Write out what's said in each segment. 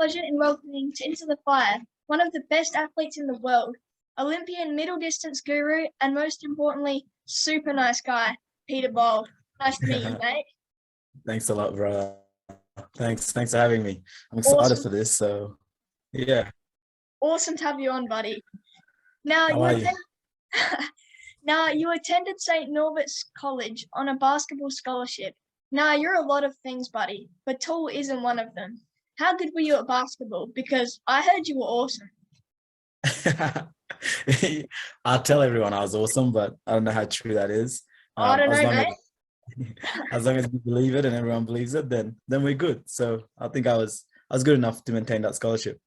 pleasure in welcoming to Into the Fire one of the best athletes in the world, Olympian middle distance guru, and most importantly, super nice guy, Peter Bol. Nice to meet you, mate. Thanks a lot, bro. Thanks for having me. I'm excited Awesome. for this. So, yeah. Awesome to have you on, buddy. Now How you are you? now you attended St. Norbert's College on a basketball scholarship. Now you're a lot of things, buddy, but tall isn't one of them. How good were you at basketball? Because I heard you were awesome. I'll tell everyone I was awesome, but I don't know how true that is. I don't As know, long mate. as long as you believe it and everyone believes it, then we're good. So I think I was good enough to maintain that scholarship.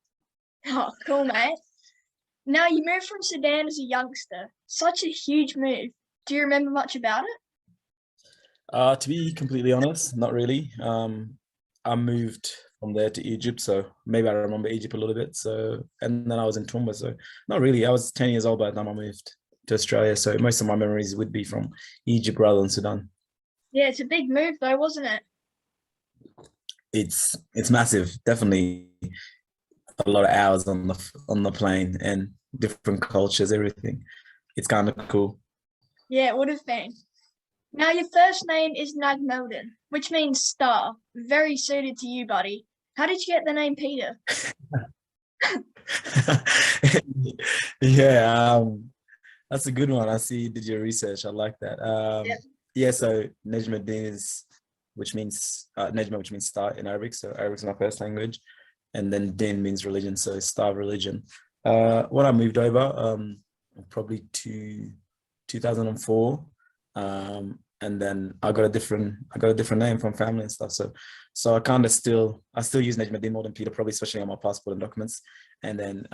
Oh, cool, mate. Now you moved from Sudan as a youngster. Such a huge move. Do you remember much about it? To be completely honest, not really. I moved from there to Egypt, so maybe I remember Egypt a little bit. So, and then I was in Tumba, so not really. I was 10 years old by the time I moved to Australia, so most of my memories would be from Egypt rather than Sudan. Yeah, it's a big move though, wasn't it? It's massive, definitely a lot of hours on the plane and different cultures, everything. It's kind of cool. Yeah, it would have been. Now your first name is Nagmeldon, which means star. Very suited to you, buddy. How did you get the name Peter? Yeah, that's a good one. I see you did your research. I like that. Yep. Yeah, so Nejmuddin is, which means Nejma, which means star in Arabic. So Arabic's my first language, and then Din means religion, so star of religion. When I moved over, probably to 2004, and then I got a different name from family and stuff. So I still use Nejmuddin more than Peter, probably especially on my passport and documents. And then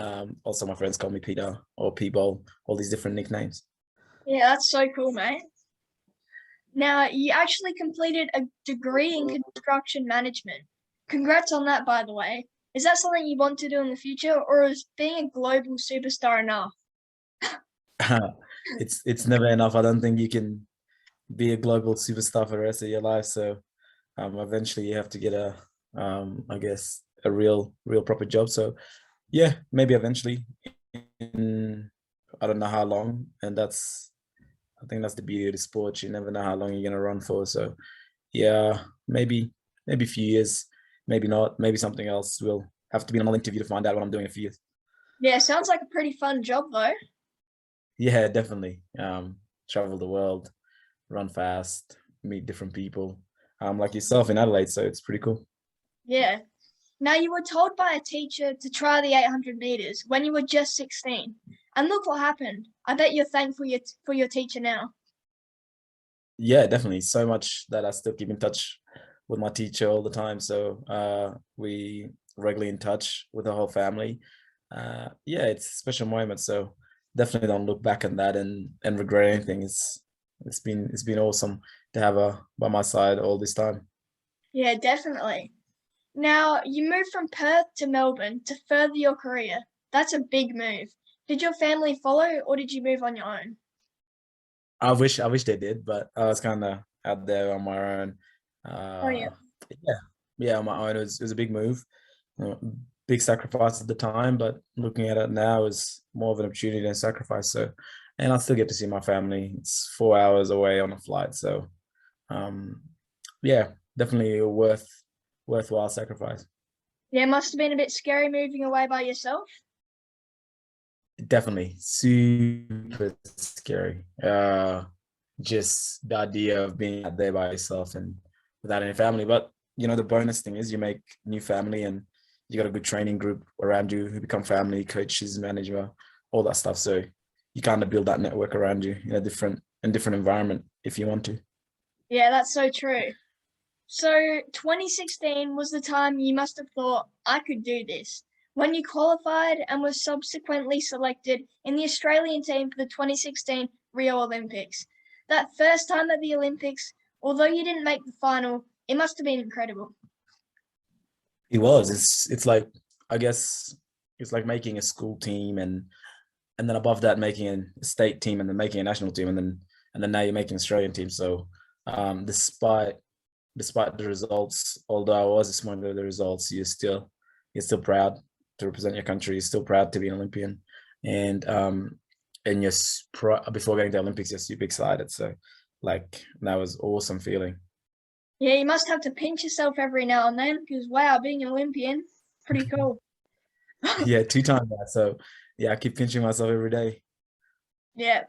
also my friends call me Peter or P-Bol, all these different nicknames. Yeah, that's so cool, mate. Now you actually completed a degree in construction management. Congrats on that, by the way. Is that something you want to do in the future, or is being a global superstar enough? It's never enough. I don't think you can be a global superstar for the rest of your life. So eventually you have to get I guess a real proper job. So yeah, maybe eventually. In, I don't know how long, and I think that's the beauty of the sport. You never know how long you're gonna run for. So yeah, maybe a few years, maybe not, maybe something else. We'll have to be on an interview to find out what I'm doing in a few years. Yeah, sounds like a pretty fun job though. Yeah, definitely. Travel the world, run fast, meet different people. Like yourself in Adelaide, so it's pretty cool. Yeah. Now you were told by a teacher to try the 800 meters when you were just 16. And look what happened. I bet you're thankful for your teacher now. Yeah, definitely. So much that I still keep in touch with my teacher all the time. So we regularly in touch with the whole family. Yeah, it's a special moment. So definitely don't look back on that and regret anything. It's been awesome to have her by my side all this time. Yeah, definitely. Now, you moved from Perth to Melbourne to further your career. That's a big move. Did your family follow or did you move on your own? I wish they did, but I was kind of out there on my own. Oh, yeah. Yeah, yeah, on my own. It was a big move, uh, big sacrifice at the time, but looking at it now is more of an opportunity than a sacrifice. So, and I still get to see my family. It's 4 hours away on a flight, so um, yeah, definitely a worthwhile sacrifice. Yeah, it must have been a bit scary moving away by yourself. Definitely super scary. Just the idea of being out there by yourself and without any family. But the bonus thing is you make new family and you got a good training group around you who become family, coaches, manager, all that stuff. So you kind of build that network around you in a different environment if you want to. Yeah, that's so true. So 2016 was the time you must have thought, I could do this. When you qualified and was subsequently selected in the Australian team for the 2016 Rio Olympics. That first time at the Olympics, although you didn't make the final, it must have been incredible. It was. It's like I guess it's like making a school team and then above that making a state team and then making a national team and then now you're making an Australian team. So despite the results, although I was disappointed with the results, you still you're still proud to represent your country. You're still proud to be an Olympian, and before going to the Olympics, you're super excited. So, like, that was awesome feeling. Yeah, you must have to pinch yourself every now and then because wow, being an Olympian, pretty cool. Yeah, 2 times that. So, yeah, I keep pinching myself every day. Yeah.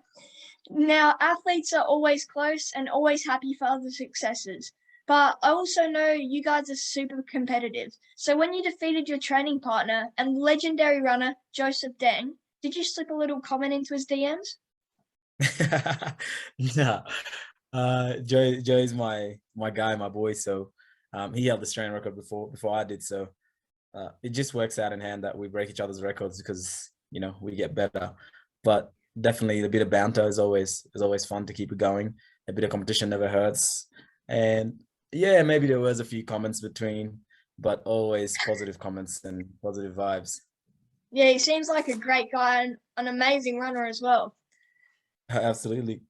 Now, athletes are always close and always happy for other successes. But I also know you guys are super competitive. So when you defeated your training partner and legendary runner Joseph Deng, did you slip a little comment into his DMs? No, Joe's my guy, my boy. So, he held the Australian record before I did. So, it just works out in hand that we break each other's records because we get better. But definitely, a bit of banter is always fun to keep it going. A bit of competition never hurts, and yeah, maybe there was a few comments between, but always positive comments and positive vibes. Yeah, he seems like a great guy and an amazing runner as well. Absolutely.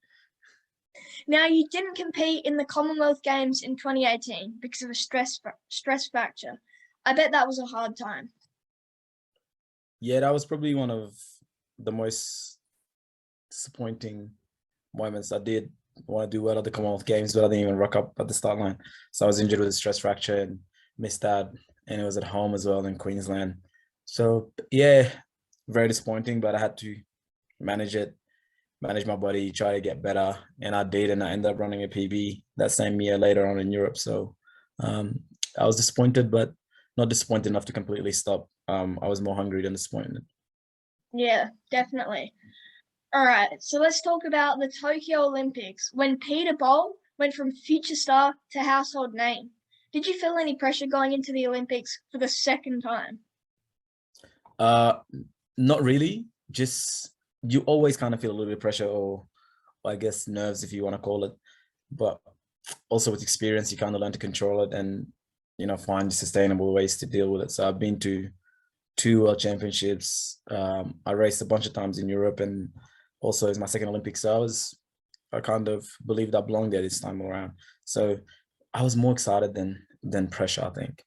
Now, you didn't compete in the Commonwealth Games in 2018 because of a stress fracture. I bet that was a hard time. Yeah, that was probably one of the most disappointing moments. I did want to do well at the Commonwealth Games, but I didn't even rock up at the start line. So I was injured with a stress fracture and missed that. And it was at home as well in Queensland. So yeah, very disappointing, but I had to manage it, manage my body, try to get better. And I did, and I ended up running a PB that same year later on in Europe. So I was disappointed, but not disappointed enough to completely stop. I was more hungry than disappointed. Yeah, definitely. All right, so let's talk about the Tokyo Olympics when Peter Bol went from future star to household name. Did you feel any pressure going into the Olympics for the second time? Uh, Not really. Just you always kind of feel a little bit of pressure, or I guess nerves, if you want to call it. But also with experience, you kind of learn to control it and find sustainable ways to deal with it. So I've been to 2 world championships. I raced a bunch of times in Europe, and also it's my second Olympics. So I kind of believed I belonged there this time around. So I was more excited than pressure, I think.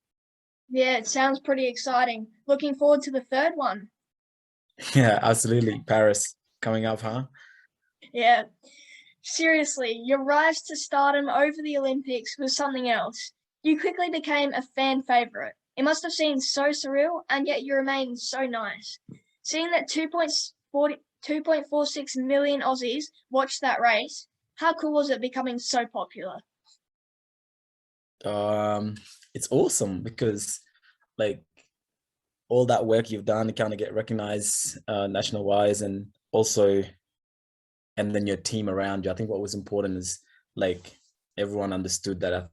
Yeah, it sounds pretty exciting. Looking forward to the third one. Yeah, absolutely. Paris coming up, huh? Yeah, seriously, your rise to stardom over the Olympics was something else. You quickly became a fan favorite. It must have seemed so surreal, and yet you remained so nice. Seeing that 2.46 million Aussies watched that race, how cool was it becoming so popular? Um, it's awesome because like all that work you've done to kind of get recognized national wise, and then your team around you. I think what was important is like everyone understood that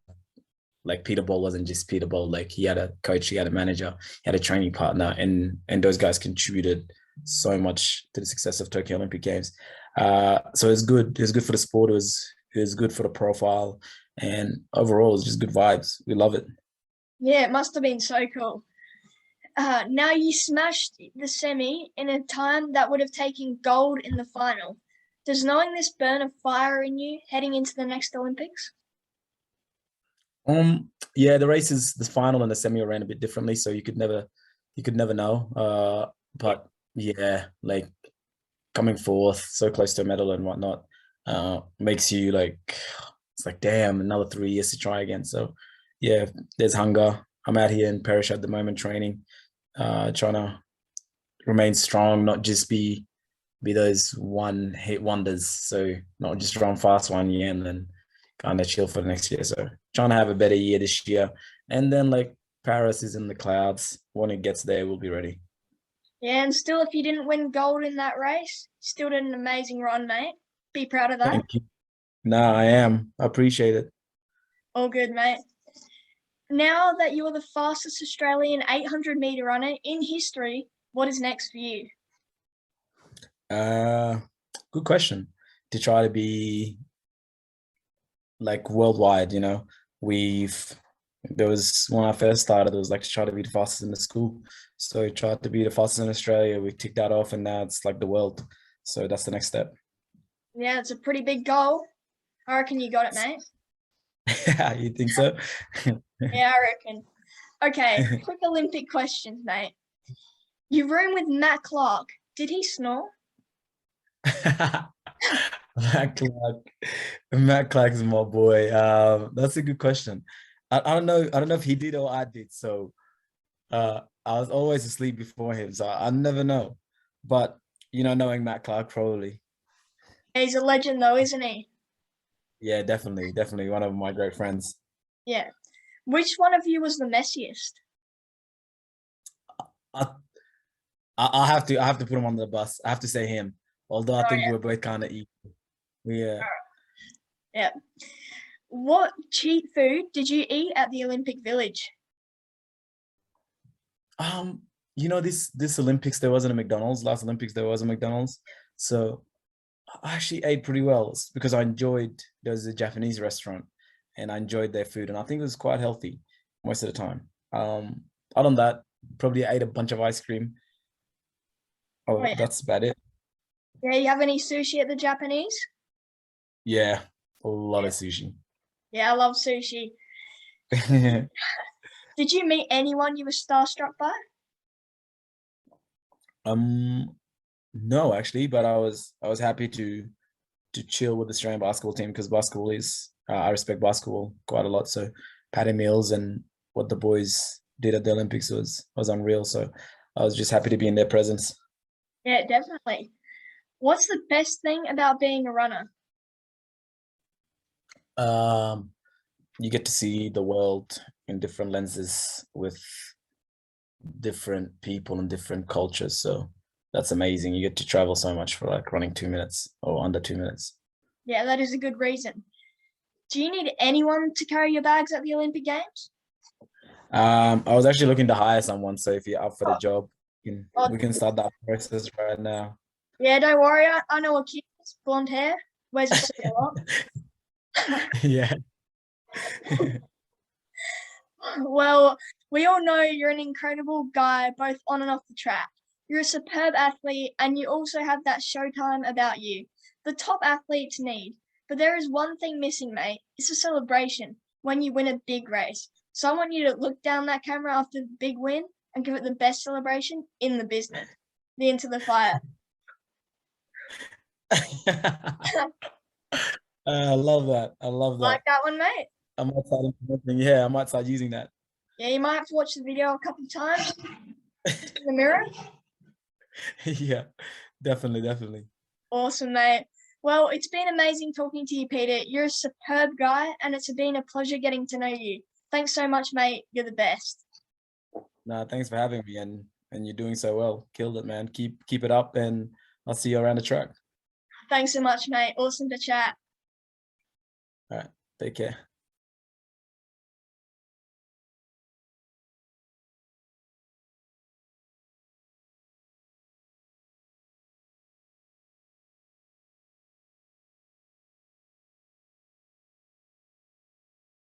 like Peter Bol wasn't just Peter Bol. Like he had a coach, he had a manager, he had a training partner, and those guys contributed so much to the success of Tokyo Olympic Games. So it was good. It was good for the sport. It was good for the profile, and overall, it's just good vibes. We love it. Yeah, it must have been so cool. Now you smashed the semi in a time that would have taken gold in the final. Does knowing this burn a fire in you heading into the next Olympics? Yeah, the final and the semi ran a bit differently, so you could never know. But yeah, like coming fourth, so close to a medal and whatnot, makes you like it's like damn, another 3 years to try again. So yeah, there's hunger. I'm out here in Paris at the moment training, trying to remain strong, not just be those one hit wonders. So not just run fast 1 year and then kind of chill for the next year. So trying to have a better year this year. And then like Paris is in the clouds. When it gets there, we'll be ready. Yeah, and still, if you didn't win gold in that race, still did an amazing run, mate. Be proud of that. Thank you. No, I am. I appreciate it. All good, mate. Now that you are the fastest Australian 800-meter runner in history, what is next for you? Uh, Good question. To try to be like worldwide, we've there was when I first started, it was like to try to be the fastest in the school. So I tried to be the fastest in Australia. We ticked that off, and now it's like the world. So that's the next step. Yeah, it's a pretty big goal. I reckon you got it, mate. You think so? Yeah, I reckon. Okay, quick Olympic questions, mate. You room with Matt Clark. Did he snore? Matt Clark. Matt Clark is my boy. That's a good question. I don't know. I don't know if he did or I did. So I was always asleep before him, so I never know. But knowing Matt Clark, probably. He's a legend though, isn't he? Yeah, definitely, definitely one of my great friends. Yeah. Which one of you was the messiest? I I have to put him on the bus. I have to say him. Although I Oh think we're both kind of equal. Yeah. yeah. What cheap food did you eat at the Olympic Village? This Olympics there wasn't a McDonald's. Last Olympics there was a McDonald's. So I actually ate pretty well because I enjoyed there was a Japanese restaurant and I enjoyed their food and I think it was quite healthy most of the time. Other than that, probably ate a bunch of ice cream. Oh Oh, yeah. that's about it. Yeah, you have any sushi at the Japanese? Yeah, a lot Yeah. of sushi. Yeah, I love sushi. Did you meet anyone you were starstruck by? um, no, actually, but I was happy to chill with the Australian basketball team because basketball is I respect basketball quite a lot. So Patty Mills and what the boys did at the Olympics was unreal. So I was just happy to be in their presence. Yeah, definitely. What's the best thing about being a runner? Um, you get to see the world in different lenses with different people and different cultures. So that's amazing. You get to travel so much for like running 2 minutes or under 2 minutes. Yeah, that is a good reason. Do you need anyone to carry your bags at the Olympic Games? I was actually looking to hire someone. So if you're up for the Oh, job, oh, we can start that process right now. yeah, don't worry. I know a kid, blonde hair, wears a suit a lot. Yeah. Well, we all know you're an incredible guy, both on and off the track. You're a superb athlete, and you also have that showtime about you. The top athletes need. But there is one thing missing, mate. It's a celebration when you win a big race. So I want you to look down that camera after the big win and give it the best celebration in the business. The Into the Fire. I love that. I love Like that. that one, mate? I might start implementing- Yeah, I might start using that. Yeah, you might have to watch the video a couple of times in the mirror. Yeah, definitely, definitely. Awesome, mate. Well, it's been amazing talking to you, Peter. You're a superb guy, and it's been a pleasure getting to know you. Thanks so much, mate. You're the best. No, thanks for having me and you're doing so well. Killed it, man. Keep it up and I'll see you around the track. Thanks so much, mate. Awesome to chat. All right. Take care.